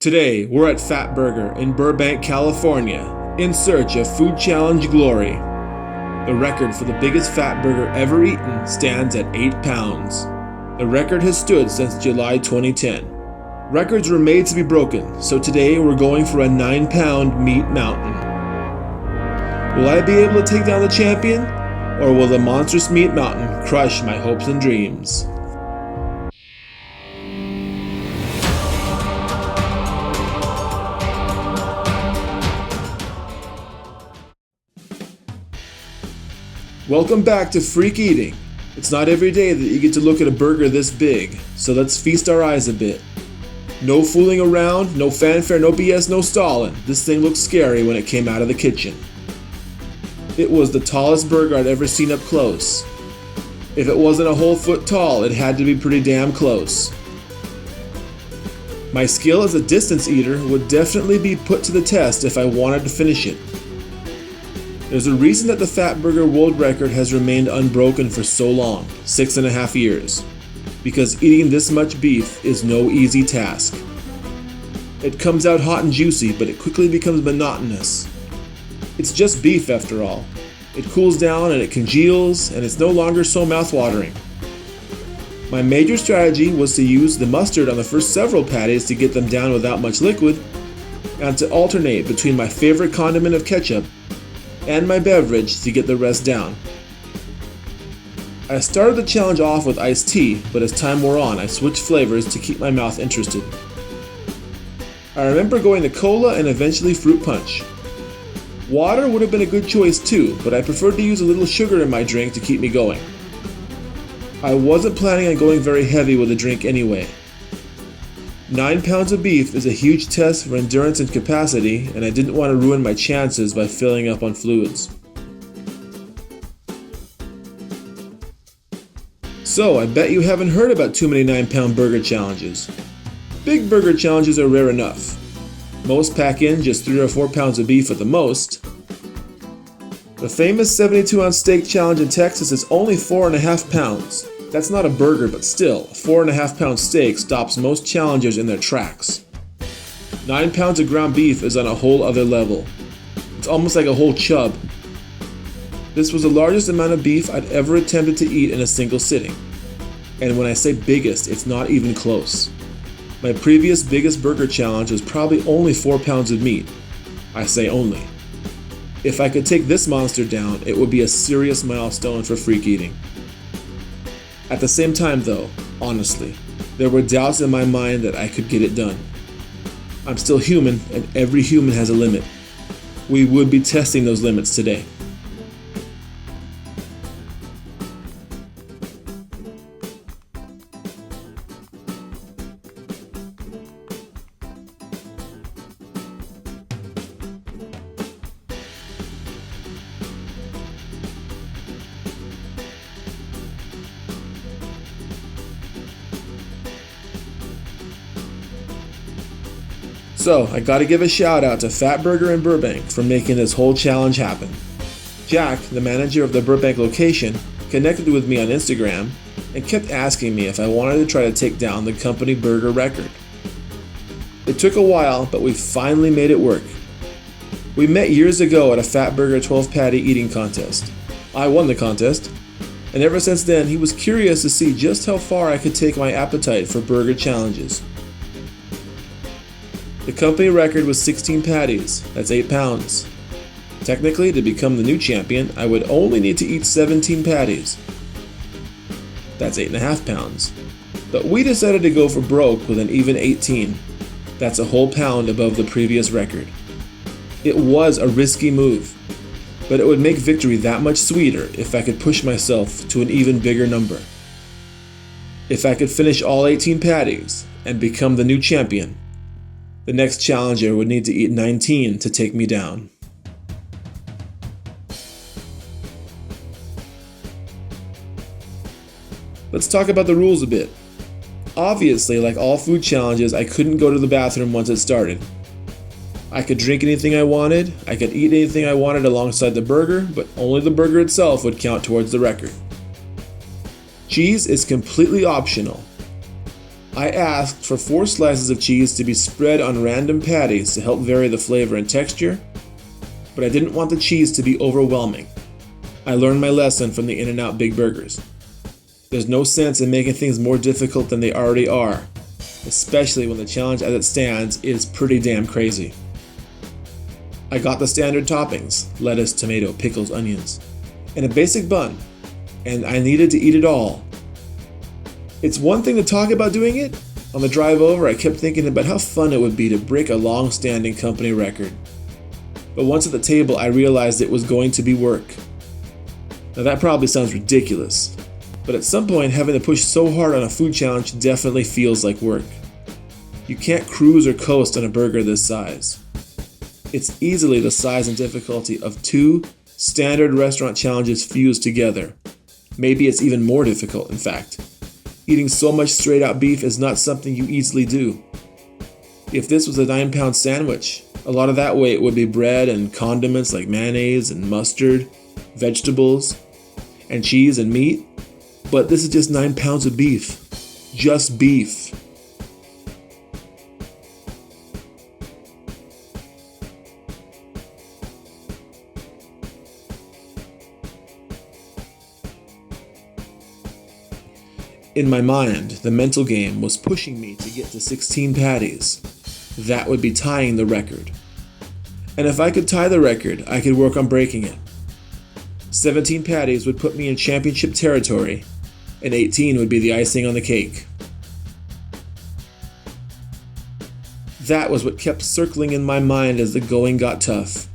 Today, we're at Fatburger in Burbank, California, in search of food challenge glory. The record for the biggest Fatburger ever eaten stands at 8 pounds. The record has stood since July 2010. Records were made to be broken, so today we're going for a 9-pound meat mountain. Will I be able to take down the champion, or will the monstrous meat mountain crush my hopes and dreams? Welcome back to Freak Eating. It's not every day that you get to look at a burger this big, so let's feast our eyes a bit. No fooling around, no fanfare, no BS, no stalling. This thing looked scary when it came out of the kitchen. It was the tallest burger I'd ever seen up close. If it wasn't a whole foot tall, it had to be pretty damn close. My skill as a distance eater would definitely be put to the test if I wanted to finish it. There's a reason that the Fatburger world record has remained unbroken for so long, 6.5 years. Because eating this much beef is no easy task. It comes out hot and juicy, but it quickly becomes monotonous. It's just beef after all. It cools down and it congeals, and it's no longer so mouthwatering. My major strategy was to use the mustard on the first several patties to get them down without much liquid, and to alternate between my favorite condiment of ketchup and my beverage to get the rest down. I started the challenge off with iced tea, but as time wore on, I switched flavors to keep my mouth interested. I remember going to cola and eventually fruit punch. Water would have been a good choice too, but I preferred to use a little sugar in my drink to keep me going. I wasn't planning on going very heavy with the drink anyway. 9 pounds of beef is a huge test for endurance and capacity, and I didn't want to ruin my chances by filling up on fluids. So, I bet you haven't heard about too many 9-pound burger challenges. Big burger challenges are rare enough. Most pack in just 3 or 4 pounds of beef at the most. The famous 72-ounce steak challenge in Texas is only 4.5 pounds. That's not a burger, but still, a 4.5-pound steak stops most challengers in their tracks. 9 pounds of ground beef is on a whole other level. It's almost like a whole chub. This was the largest amount of beef I'd ever attempted to eat in a single sitting. And when I say biggest, it's not even close. My previous biggest burger challenge was probably only 4 pounds of meat. I say only. If I could take this monster down, it would be a serious milestone for freak eating. At the same time though, honestly, there were doubts in my mind that I could get it done. I'm still human, and every human has a limit. We would be testing those limits today. So, I gotta give a shout out to Fatburger in Burbank for making this whole challenge happen. Jack, the manager of the Burbank location, connected with me on Instagram and kept asking me if I wanted to try to take down the company burger record. It took a while, but we finally made it work. We met years ago at a Fatburger 12-patty eating contest. I won the contest, and ever since then he was curious to see just how far I could take my appetite for burger challenges. The company record was 16 patties, that's 8 pounds. Technically, to become the new champion, I would only need to eat 17 patties. That's 8.5 pounds. But we decided to go for broke with an even 18. That's a whole pound above the previous record. It was a risky move, but it would make victory that much sweeter if I could push myself to an even bigger number. If I could finish all 18 patties and become the new champion, the next challenger would need to eat 19 to take me down. Let's talk about the rules a bit. Obviously, like all food challenges, I couldn't go to the bathroom once it started. I could drink anything I wanted, I could eat anything I wanted alongside the burger, but only the burger itself would count towards the record. Cheese is completely optional. I asked for 4 slices of cheese to be spread on random patties to help vary the flavor and texture, but I didn't want the cheese to be overwhelming. I learned my lesson from the In-N-Out Big Burgers. There's no sense in making things more difficult than they already are, especially when the challenge as it stands is pretty damn crazy. I got the standard toppings, lettuce, tomato, pickles, onions, and a basic bun, and I needed to eat it all. It's one thing to talk about doing it. On the drive over, I kept thinking about how fun it would be to break a long-standing company record. But once at the table, I realized it was going to be work. Now that probably sounds ridiculous, but at some point having to push so hard on a food challenge definitely feels like work. You can't cruise or coast on a burger this size. It's easily the size and difficulty of 2 standard restaurant challenges fused together. Maybe it's even more difficult, in fact. Eating so much straight out beef is not something you easily do. If this was a 9-pound sandwich, a lot of that weight would be bread and condiments like mayonnaise and mustard, vegetables, and cheese and meat. But this is just 9 pounds of beef. Just beef. In my mind, the mental game was pushing me to get to 16 patties. That would be tying the record. And if I could tie the record, I could work on breaking it. 17 patties would put me in championship territory, and 18 would be the icing on the cake. That was what kept circling in my mind as the going got tough.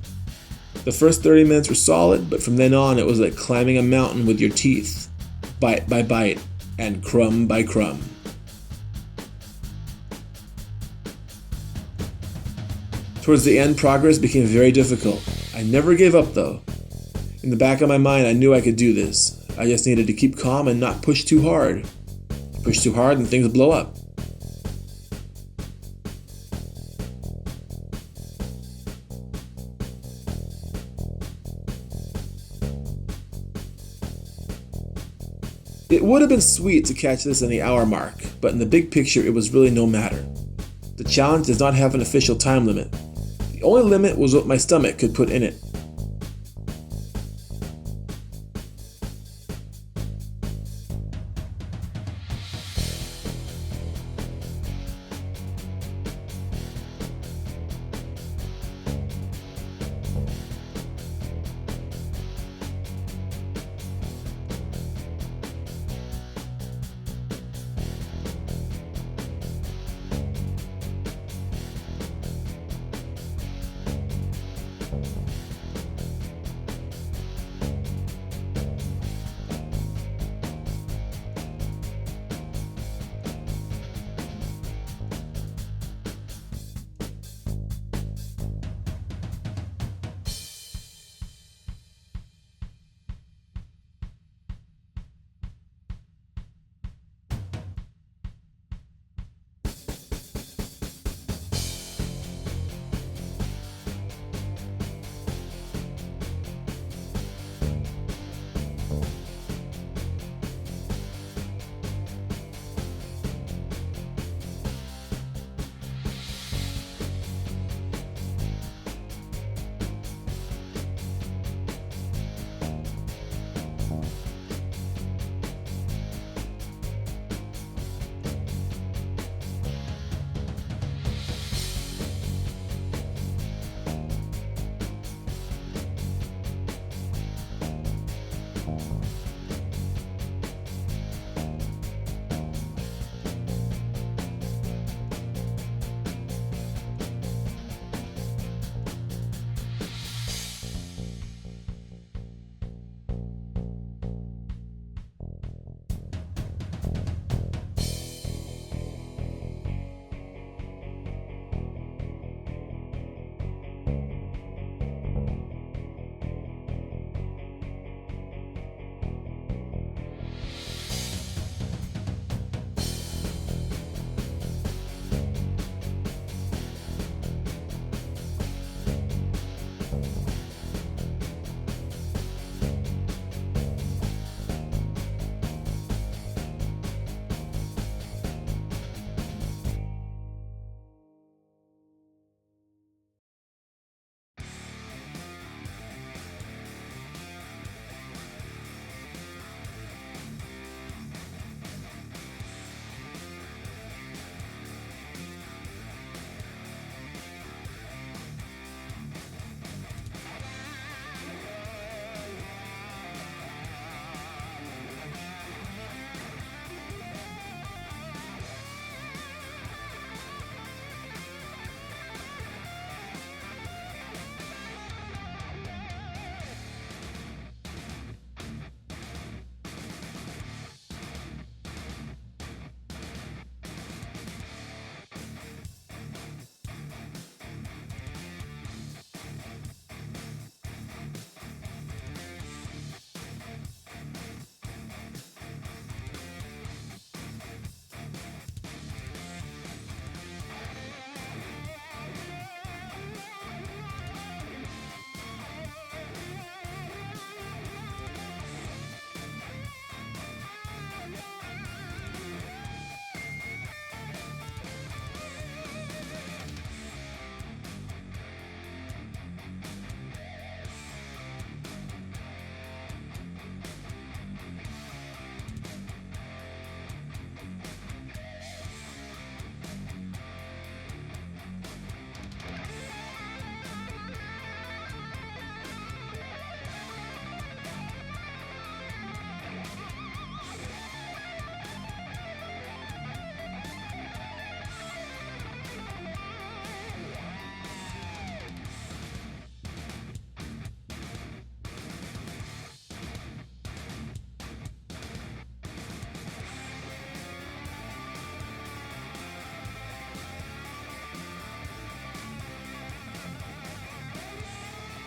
The first 30 minutes were solid, but from then on it was like climbing a mountain with your teeth, bite by bite, and crumb by crumb. Towards the end, progress became very difficult. I never gave up though. In the back of my mind, I knew I could do this. I just needed to keep calm and not push too hard. Push too hard and things blow up. It would have been sweet to catch this in the hour mark, but in the big picture it was really no matter. The challenge does not have an official time limit. The only limit was what my stomach could put in it.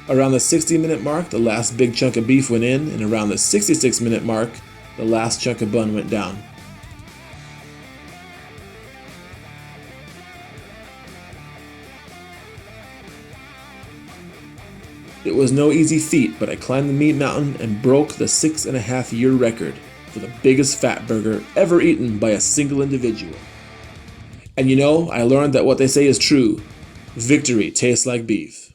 Around the 60-minute mark, the last big chunk of beef went in, and around the 66-minute mark, the last chunk of bun went down. It was no easy feat, but I climbed the meat mountain and broke the 6.5-year record for the biggest Fatburger ever eaten by a single individual. And you know, I learned that what they say is true. Victory tastes like beef.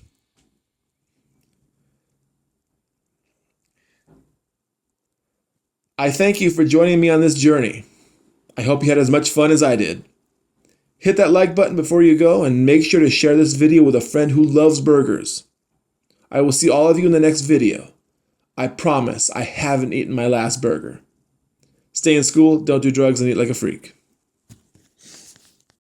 I thank you for joining me on this journey. I hope you had as much fun as I did. Hit that like button before you go and make sure to share this video with a friend who loves burgers. I will see all of you in the next video. I promise I haven't eaten my last burger. Stay in school, don't do drugs, and eat like a freak.